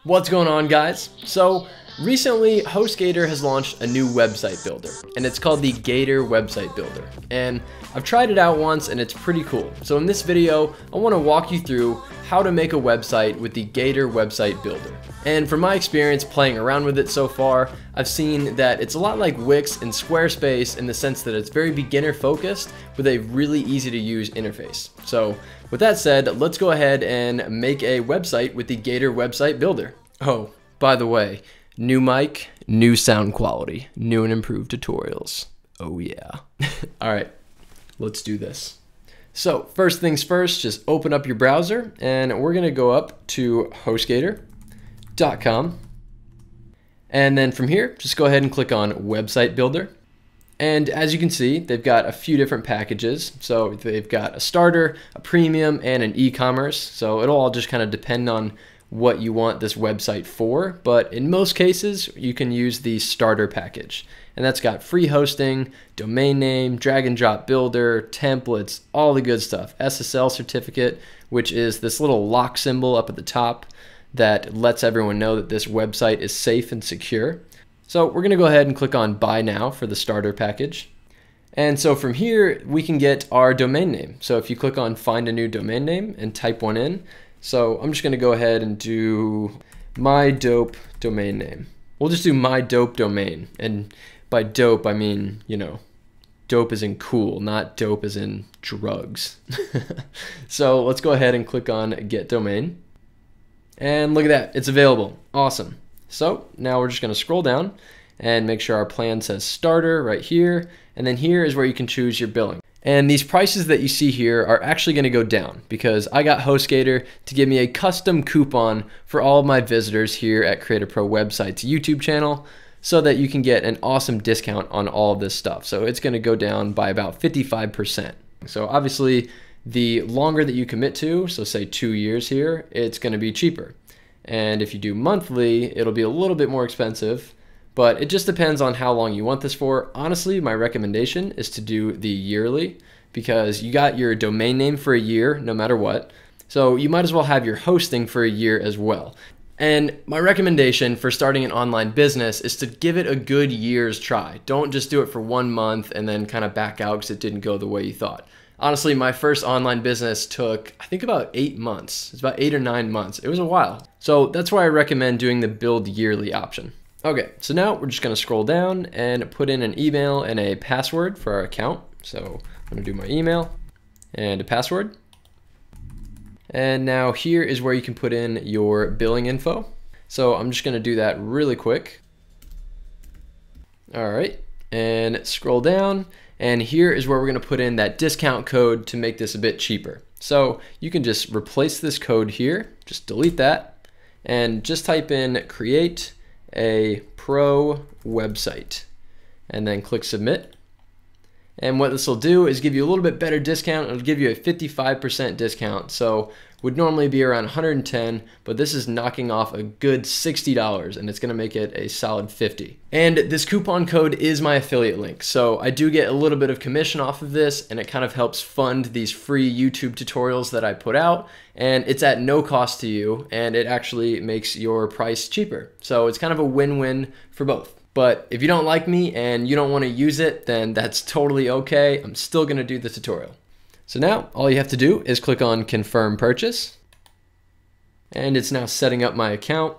What's going on, guys? So recently HostGator has launched a new website builder, and it's called the Gator website builder, and I've tried it out once and it's pretty cool. So in this video I want to walk you through how to make a website with the Gator website builder. And from my experience playing around with it so far, I've seen that it's a lot like Wix and Squarespace in the sense that it's very beginner focused with a really easy to use interface. So with that said, let's go ahead and make a website with the Gator website builder. Oh, by the way, new mic, new sound quality, new and improved tutorials. Oh yeah. All right, let's do this. So first things first, just open up your browser and we're gonna go up to HostGator.com. And then from here, just go ahead and click on Website Builder. And as you can see, they've got a few different packages. So they've got a starter, a premium, and an e-commerce. So it'll all just kind of depend on what you want this website for. But in most cases, you can use the starter package. And that's got free hosting, domain name, drag and drop builder, templates, all the good stuff. SSL certificate, which is this little lock symbol up at the top that lets everyone know that this website is safe and secure. So we're gonna go ahead and click on Buy Now for the starter package. And so from here, we can get our domain name. So if you click on Find a New Domain Name and type one in, so I'm just gonna go ahead and do My Dope Domain Name. We'll just do My Dope Domain. And by dope, I mean, you know, dope as in cool, not dope as in drugs. So let's go ahead and click on Get Domain. And look at that, it's available. Awesome. So now we're just going to scroll down and make sure our plan says starter right here. And then here is where you can choose your billing. And these prices that you see here are actually going to go down because I got HostGator to give me a custom coupon for all of my visitors here at Creative Pro Website's YouTube channel so that you can get an awesome discount on all of this stuff. So it's going to go down by about 55%. So obviously the longer that you commit to, so say 2 years here, it's going to be cheaper. And if you do monthly, it'll be a little bit more expensive, but it just depends on how long you want this for. Honestly, my recommendation is to do the yearly because you got your domain name for a year no matter what. So you might as well have your hosting for a year as well. And my recommendation for starting an online business is to give it a good year's try. Don't just do it for 1 month and then kind of back out because it didn't go the way you thought. Honestly, my first online business took, I think, about 8 months. It's about 8 or 9 months. It was a while. So that's why I recommend doing the build yearly option. Okay, so now we're just gonna scroll down and put in an email and a password for our account. So I'm gonna do my email and a password. And now here is where you can put in your billing info. So I'm just gonna do that really quick. All right, and scroll down. And here is where we're gonna put in that discount code to make this a bit cheaper. So you can just replace this code here, just delete that, and just type in create a pro website, and then click submit. And what this will do is give you a little bit better discount. It'll give you a 55% discount. So would normally be around 110, but this is knocking off a good $60 and it's gonna make it a solid 50. And this coupon code is my affiliate link. So I do get a little bit of commission off of this and it kind of helps fund these free YouTube tutorials that I put out. And it's at no cost to you and it actually makes your price cheaper. So it's kind of a win-win for both. But if you don't like me and you don't want to use it, then that's totally okay. I'm still going to do the tutorial. So now all you have to do is click on confirm purchase. And it's now setting up my account.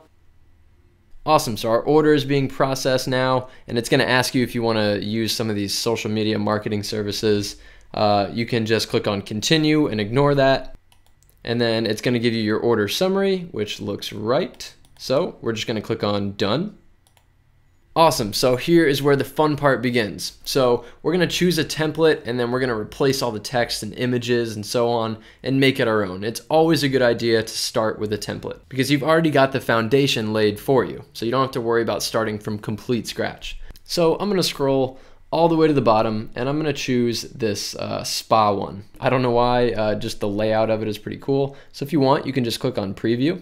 Awesome, so our order is being processed now and it's going to ask you if you want to use some of these social media marketing services. You can just click on continue and ignore that. And then it's going to give you your order summary, which looks right. So we're just going to click on done. Awesome, so here is where the fun part begins. So we're gonna choose a template and then we're gonna replace all the text and images and so on and make it our own. It's always a good idea to start with a template because you've already got the foundation laid for you. So you don't have to worry about starting from complete scratch. So I'm gonna scroll all the way to the bottom and I'm gonna choose this spa one. I don't know why, just the layout of it is pretty cool. So if you want, you can just click on preview.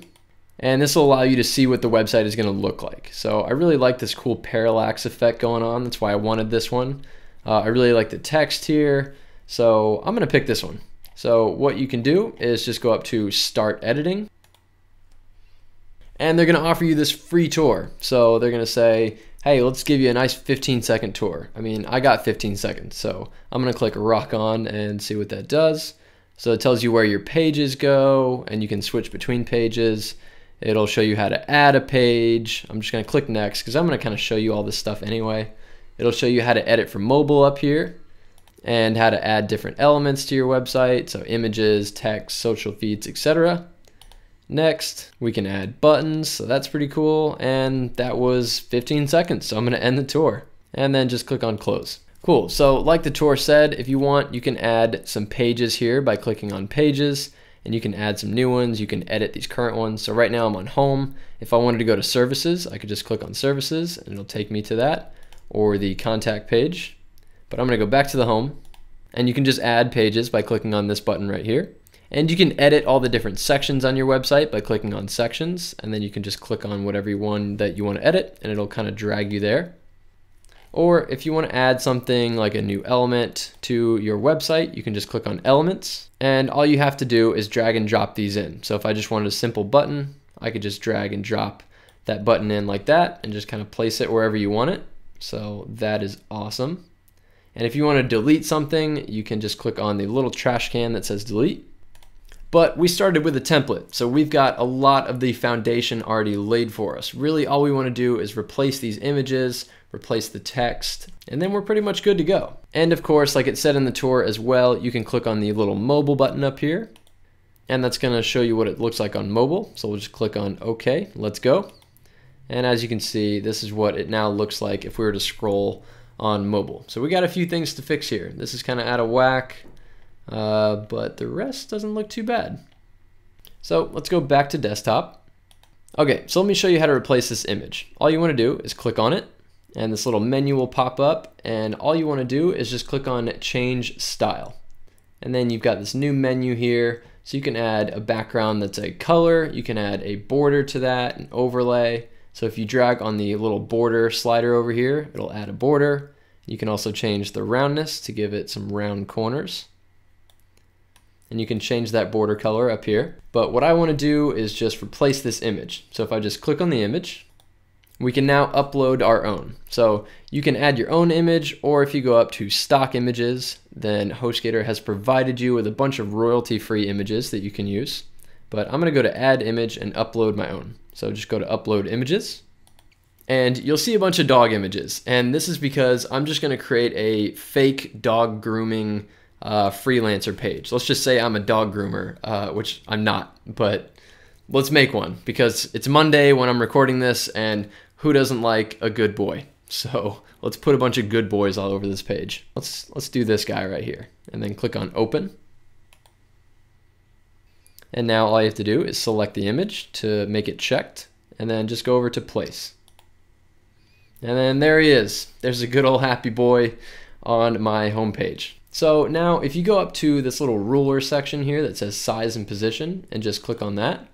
And this will allow you to see what the website is going to look like. So I really like this cool parallax effect going on. That's why I wanted this one. I really like the text here. So I'm going to pick this one. So what you can do is just go up to Start Editing. And they're going to offer you this free tour. So they're going to say, hey, let's give you a nice 15-second tour. I mean, I got 15 seconds, so I'm going to click rock on and see what that does. So it tells you where your pages go, and you can switch between pages. It'll show you how to add a page. I'm just going to click next because I'm going to kind of show you all this stuff anyway. It'll show you how to edit from mobile up here and how to add different elements to your website. So images, text, social feeds, etc. Next, we can add buttons, so that's pretty cool, and that was 15 seconds, so I'm going to end the tour, and then just click on close. Cool, so like the tour said, if you want, you can add some pages here by clicking on pages, and you can add some new ones, you can edit these current ones. So right now I'm on home. If I wanted to go to services, I could just click on services, and it'll take me to that, or the contact page, but I'm going to go back to the home, and you can just add pages by clicking on this button right here. And you can edit all the different sections on your website by clicking on sections, and then you can just click on whatever one that you want to edit, and it'll kind of drag you there. Or if you want to add something like a new element to your website, you can just click on elements, and all you have to do is drag and drop these in. So if I just wanted a simple button, I could just drag and drop that button in like that and just kind of place it wherever you want it. So that is awesome. And if you want to delete something, you can just click on the little trash can that says delete. But we started with a template, so we've got a lot of the foundation already laid for us. Really, all we want to do is replace these images, replace the text, and then we're pretty much good to go. And of course, like it said in the tour as well, you can click on the little mobile button up here, and that's going to show you what it looks like on mobile. So we'll just click on OK, let's go. And as you can see, this is what it now looks like if we were to scroll on mobile. So we got a few things to fix here. This is kind of out of whack. But the rest doesn't look too bad. So let's go back to desktop. Okay, so let me show you how to replace this image. All you want to do is click on it, and this little menu will pop up, and all you want to do is just click on change style. And then you've got this new menu here, so you can add a background that's a color, you can add a border to that, an overlay. So if you drag on the little border slider over here, it'll add a border. You can also change the roundness to give it some round corners. And you can change that border color up here. But what I want to do is just replace this image. So if I just click on the image, we can now upload our own. So you can add your own image, or if you go up to stock images, then HostGator has provided you with a bunch of royalty-free images that you can use. But I'm going to go to add image and upload my own. So just go to upload images, and you'll see a bunch of dog images. And this is because I'm just going to create a fake dog grooming freelancer page. Let's just say I'm a dog groomer, which I'm not, but let's make one because it's Monday when I'm recording this, and who doesn't like a good boy? So let's put a bunch of good boys all over this page. Let's do this guy right here, and then click on open. And now all you have to do is select the image to make it checked, and then just go over to place. And then there he is. There's a good old happy boy on my home page. So now if you go up to this little ruler section here that says size and position and just click on that,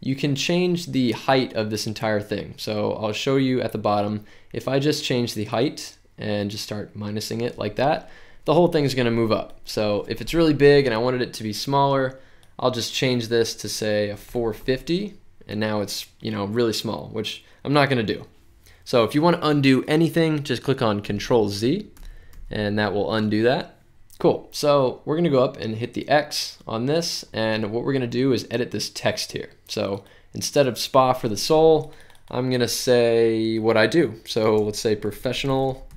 you can change the height of this entire thing. So I'll show you at the bottom. If I just change the height and just start minusing it like that, the whole thing is going to move up. So if it's really big and I wanted it to be smaller, I'll just change this to say a 450, and now it's, really small, which I'm not going to do. So if you want to undo anything, just click on Control Z, and that will undo that. Cool. So we're going to go up and hit the X on this, and what we're going to do is edit this text here. So instead of spa for the soul, I'm going to say what I do. So let's say professional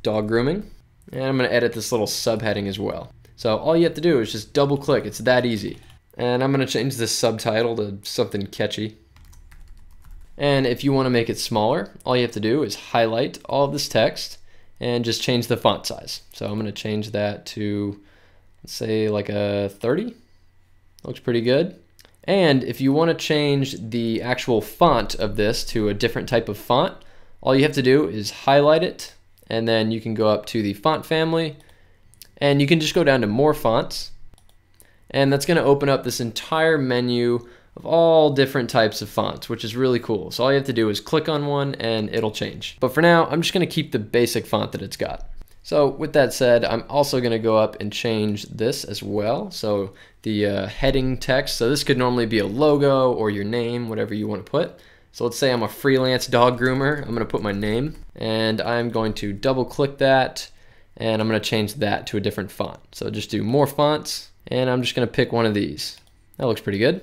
dog grooming, and I'm going to edit this little subheading as well. So all you have to do is just double click. It's that easy. And I'm going to change this subtitle to something catchy. And if you want to make it smaller, all you have to do is highlight all of this text and just change the font size. So I'm going to change that to, let's say, like a 30. Looks pretty good. And if you want to change the actual font of this to a different type of font, all you have to do is highlight it, and then you can go up to the font family, and you can just go down to more fonts, and that's going to open up this entire menu of all different types of fonts, which is really cool. So all you have to do is click on one and it'll change. But for now, I'm just going to keep the basic font that it's got. So with that said, I'm also going to go up and change this as well. So the heading text, so this could normally be a logo or your name, whatever you want to put. So let's say I'm a freelance dog groomer. I'm going to put my name, and I'm going to double click that, and I'm going to change that to a different font. So just do more fonts, and I'm just going to pick one of these. That looks pretty good.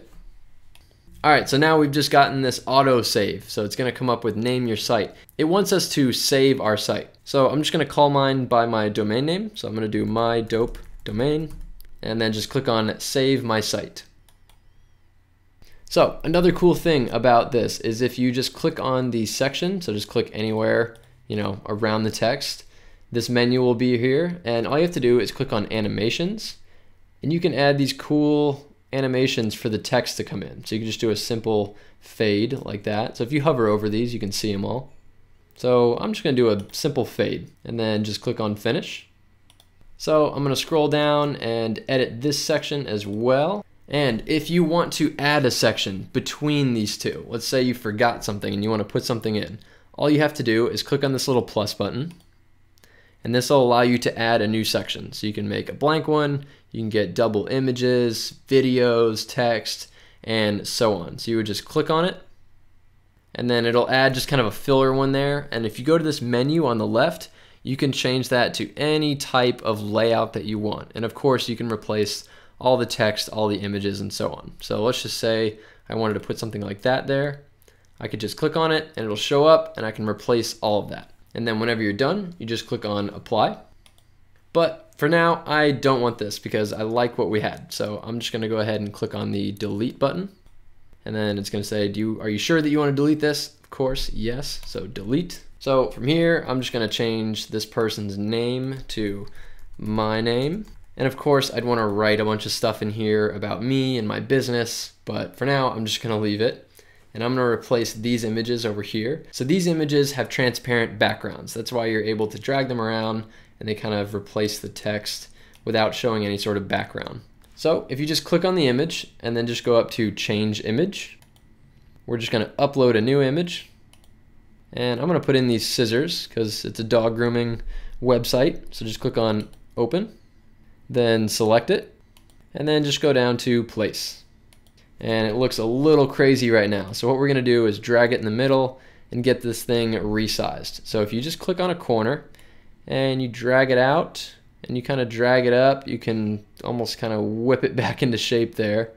All right, so now we've just gotten this auto save. So it's going to come up with name your site. It wants us to save our site. So I'm just going to call mine by my domain name. So I'm going to do my dope domain, and then just click on save my site. So another cool thing about this is if you just click on the section, so just click anywhere, around the text, this menu will be here, and all you have to do is click on animations, and you can add these cool animations for the text to come in. So you can just do a simple fade like that. So if you hover over these, you can see them all. So I'm just going to do a simple fade, and then just click on finish. So I'm going to scroll down and edit this section as well. And if you want to add a section between these two, let's say you forgot something and you want to put something in, all you have to do is click on this little plus button, and this will allow you to add a new section. So you can make a blank one, you can get double images, videos, text, and so on. So you would just click on it, and then it'll add just kind of a filler one there. And if you go to this menu on the left, you can change that to any type of layout that you want. And of course, you can replace all the text, all the images, and so on. So let's just say I wanted to put something like that there. I could just click on it and it'll show up, and I can replace all of that. And then whenever you're done, you just click on apply. But for now, I don't want this because I like what we had. So I'm just gonna go ahead and click on the delete button. And then it's gonna say, are you sure that you wanna delete this? Of course, yes, so delete. So from here, I'm just gonna change this person's name to my name. And of course, I'd want to write a bunch of stuff in here about me and my business, but for now, I'm just going to leave it. And I'm going to replace these images over here. So these images have transparent backgrounds. That's why you're able to drag them around, and they kind of replace the text without showing any sort of background. So if you just click on the image and then just go up to change image, we're just going to upload a new image. And I'm going to put in these scissors because it's a dog grooming website. So just click on open. Then select it, and then just go down to place. And it looks a little crazy right now. So what we're gonna do is drag it in the middle and get this thing resized. So if you just click on a corner and you drag it out and you kind of drag it up, you can almost kind of whip it back into shape there.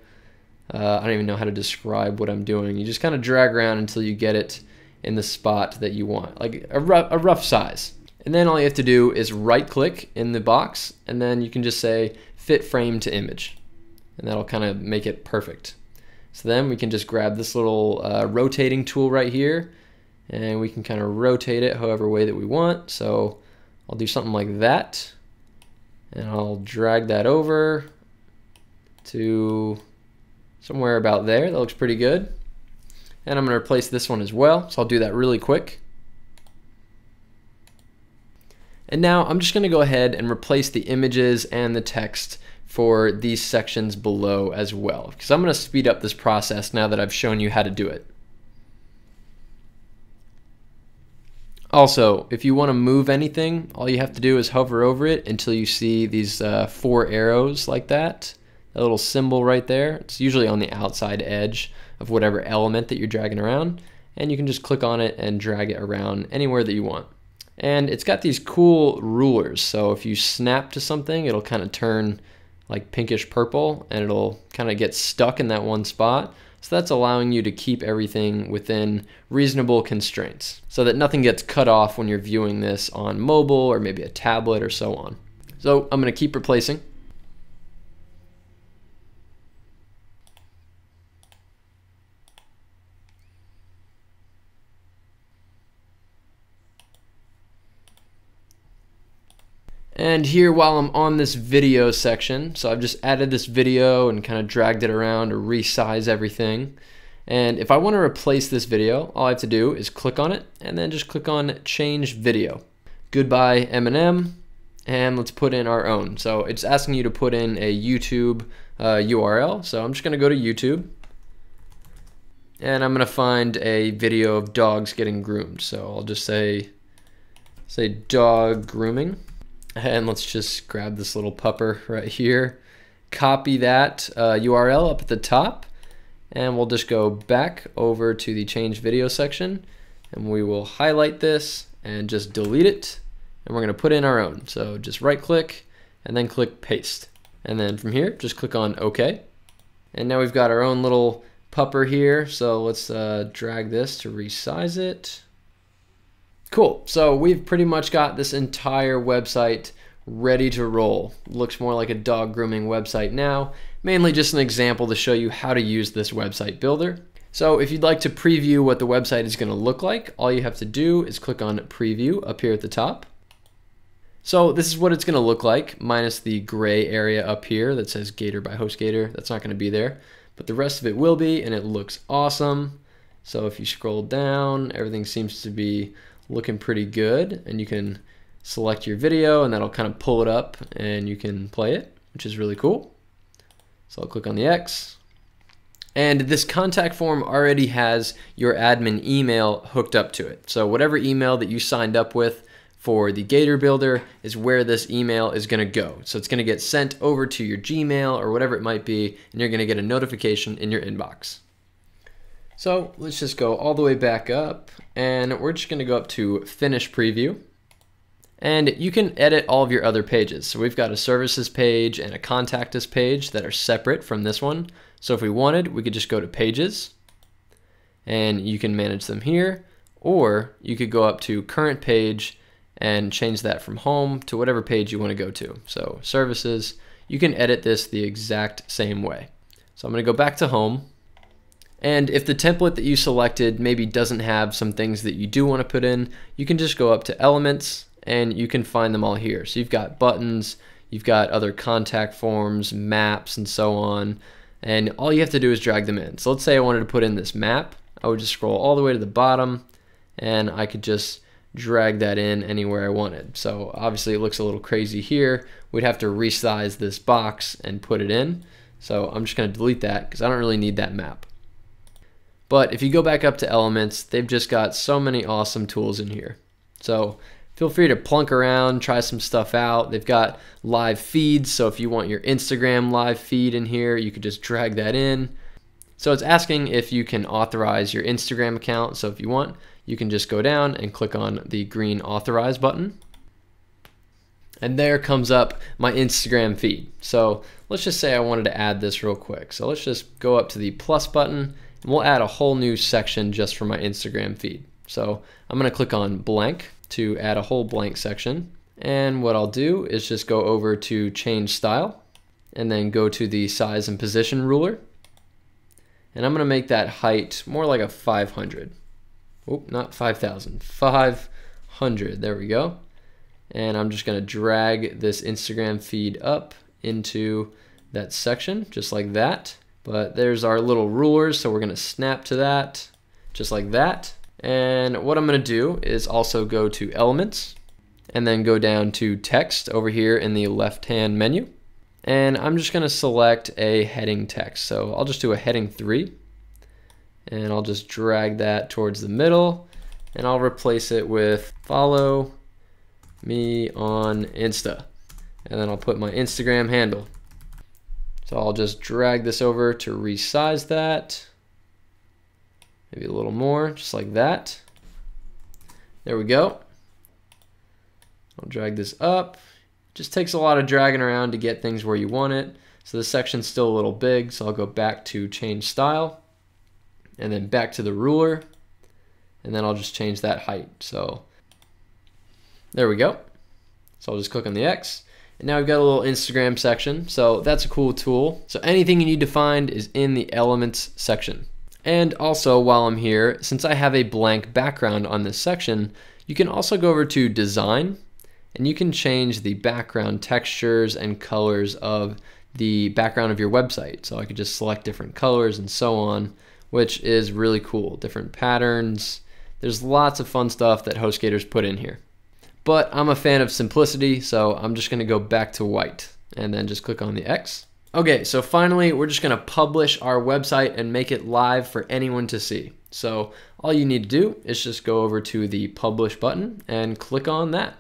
I don't even know how to describe what I'm doing. You just kind of drag around until you get it in the spot that you want, like a rough size. And then all you have to do is right click in the box, and then you can just say fit frame to image, and that'll kind of make it perfect. So then we can just grab this little rotating tool right here, and we can kind of rotate it however way that we want. So I'll do something like that, and I'll drag that over to somewhere about there. That looks pretty good. And I'm going to replace this one as well, so I'll do that really quick. And now I'm just going to go ahead and replace the images and the text for these sections below as well, because I'm going to speed up this process now that I've shown you how to do it. Also, if you want to move anything, all you have to do is hover over it until you see these 4 arrows like that. That little symbol right there. It's usually on the outside edge of whatever element that you're dragging around, and you can just click on it and drag it around anywhere that you want. And it's got these cool rulers, so if you snap to something, it'll kind of turn like pinkish purple, and it'll kind of get stuck in that one spot. So that's allowing you to keep everything within reasonable constraints so that nothing gets cut off when you're viewing this on mobile or maybe a tablet or so on. So I'm going to keep replacing. And here, while I'm on this video section, so I've just added this video and kind of dragged it around to resize everything. And if I want to replace this video, all I have to do is click on it and then just click on change video. Goodbye M&M, and let's put in our own. So it's asking you to put in a YouTube URL. So I'm just going to go to YouTube, and I'm going to find a video of dogs getting groomed. So I'll just say dog grooming. And let's just grab this little pupper right here, copy that URL up at the top, and we'll just go back over to the change video section, and we will highlight this and just delete it, and we're going to put in our own. So just right click and then click paste, and then from here just click on OK. And now we've got our own little pupper here, so let's drag this to resize it. Cool, so we've pretty much got this entire website ready to roll. Looks more like a dog grooming website now, mainly just an example to show you how to use this website builder. So if you'd like to preview what the website is going to look like, all you have to do is click on preview up here at the top. So this is what it's going to look like, minus the gray area up here that says Gator by HostGator. That's not going to be there, but the rest of it will be, and it looks awesome. So if you scroll down, everything seems to be looking pretty good, and you can select your video and that'll kind of pull it up and you can play it, which is really cool. So I'll click on the X, and this contact form already has your admin email hooked up to it. So whatever email that you signed up with for the Gator builder is where this email is going to go. So it's going to get sent over to your Gmail or whatever it might be, and you're going to get a notification in your inbox. So let's just go all the way back up, and we're just going to go up to Finish Preview. And you can edit all of your other pages. So we've got a Services page and a Contact Us page that are separate from this one. So if we wanted, we could just go to Pages, and you can manage them here, or you could go up to Current Page and change that from Home to whatever page you want to go to. So Services, you can edit this the exact same way. So I'm going to go back to Home. And if the template that you selected maybe doesn't have some things that you do want to put in, you can just go up to Elements and you can find them all here. So you've got buttons, you've got other contact forms, maps, and so on. And all you have to do is drag them in. So let's say I wanted to put in this map. I would just scroll all the way to the bottom, and I could just drag that in anywhere I wanted. So obviously it looks a little crazy here. We'd have to resize this box and put it in. So I'm just going to delete that because I don't really need that map. But if you go back up to Elements, they've just got so many awesome tools in here. So feel free to plunk around, try some stuff out. They've got live feeds, so if you want your Instagram live feed in here, you could just drag that in. So it's asking if you can authorize your Instagram account. So if you want, you can just go down and click on the green Authorize button. And there comes up my Instagram feed. So let's just say I wanted to add this real quick. So let's just go up to the plus button, and we'll add a whole new section just for my Instagram feed. So I'm going to click on blank to add a whole blank section. And what I'll do is just go over to change style and then go to the size and position ruler. And I'm going to make that height more like a 500. Oh, not 5,000, 500. There we go. And I'm just going to drag this Instagram feed up into that section just like that. But there's our little rulers, so we're going to snap to that just like that. And what I'm going to do is also go to Elements and then go down to Text over here in the left-hand menu. And I'm just going to select a heading text. So I'll just do a heading 3. And I'll just drag that towards the middle. And I'll replace it with follow me on Insta. And then I'll put my Instagram handle. So I'll just drag this over to resize that. Maybe a little more, just like that. There we go. I'll drag this up. Just takes a lot of dragging around to get things where you want it. So this section's still a little big, so I'll go back to change style and then back to the ruler, and then I'll just change that height. So there we go. So I'll just click on the X. And now we've got a little Instagram section, so that's a cool tool. So anything you need to find is in the Elements section. And also, while I'm here, since I have a blank background on this section, you can also go over to Design, and you can change the background textures and colors of the background of your website. So I could just select different colors and so on, which is really cool. Different patterns. There's lots of fun stuff that HostGator's put in here. But I'm a fan of simplicity, so I'm just going to go back to white and then just click on the X. Okay, so finally, we're just going to publish our website and make it live for anyone to see. So all you need to do is just go over to the Publish button and click on that.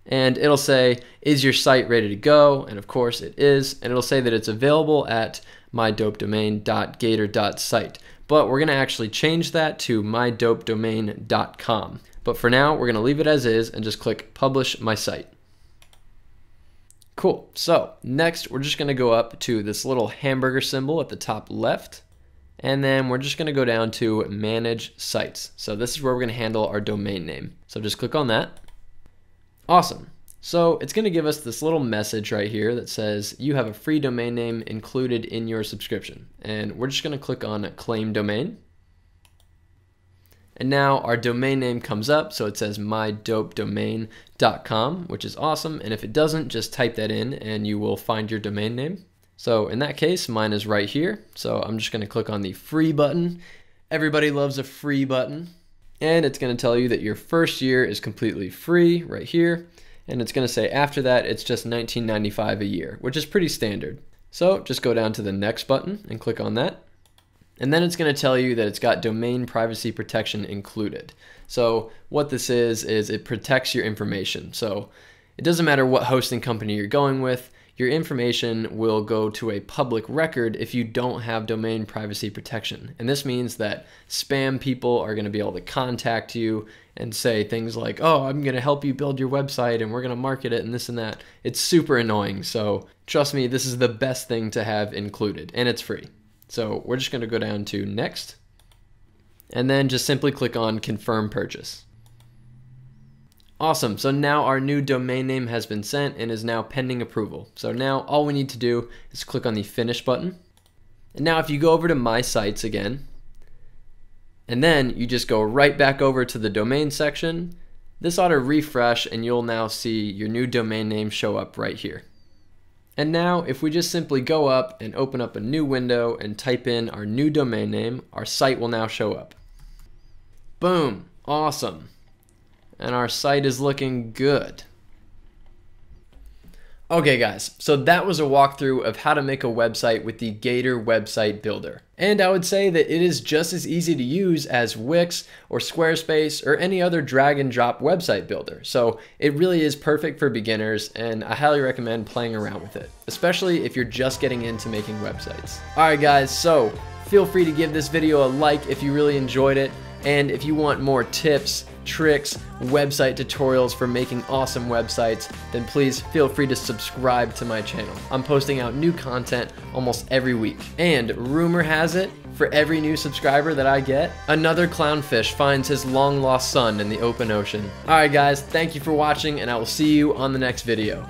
And it'll say, is your site ready to go? And of course it is. And it'll say that it's available at mydopedomain.gator.site. But we're going to actually change that to mydopedomain.com. But for now, we're going to leave it as is and just click publish my site. Cool. So next, we're just going to go up to this little hamburger symbol at the top left. And then we're just going to go down to manage sites. So this is where we're going to handle our domain name. So just click on that. Awesome. So it's going to give us this little message right here that says you have a free domain name included in your subscription. And we're just going to click on claim domain. And now our domain name comes up, so it says mydopedomain.com, which is awesome. And if it doesn't, just type that in and you will find your domain name. So in that case, mine is right here. So I'm just going to click on the free button. Everybody loves a free button. And it's going to tell you that your first year is completely free right here. And it's going to say after that, it's just $19.95 a year, which is pretty standard. So just go down to the next button and click on that. And then it's going to tell you that it's got domain privacy protection included. So what this is it protects your information. So it doesn't matter what hosting company you're going with, your information will go to a public record if you don't have domain privacy protection. And this means that spam people are going to be able to contact you and say things like, oh, I'm going to help you build your website and we're going to market it and this and that. It's super annoying. So trust me, this is the best thing to have included and it's free. So we're just going to go down to next and then just simply click on confirm purchase. Awesome. So now our new domain name has been sent and is now pending approval. So now all we need to do is click on the finish button. And now if you go over to my sites again, and then you just go right back over to the domain section, this ought to refresh and you'll now see your new domain name show up right here. And now if we just simply go up and open up a new window and type in our new domain name, our site will now show up. Boom. Awesome. And our site is looking good. Okay guys, so that was a walkthrough of how to make a website with the Gator website builder. And I would say that it is just as easy to use as Wix or Squarespace or any other drag and drop website builder. So it really is perfect for beginners and I highly recommend playing around with it, especially if you're just getting into making websites. Alright guys, so feel free to give this video a like if you really enjoyed it. And if you want more tips, tricks, website tutorials for making awesome websites, then please feel free to subscribe to my channel. I'm posting out new content almost every week. And rumor has it, for every new subscriber that I get, another clownfish finds his long lost son in the open ocean. Alright guys, thank you for watching and I will see you on the next video.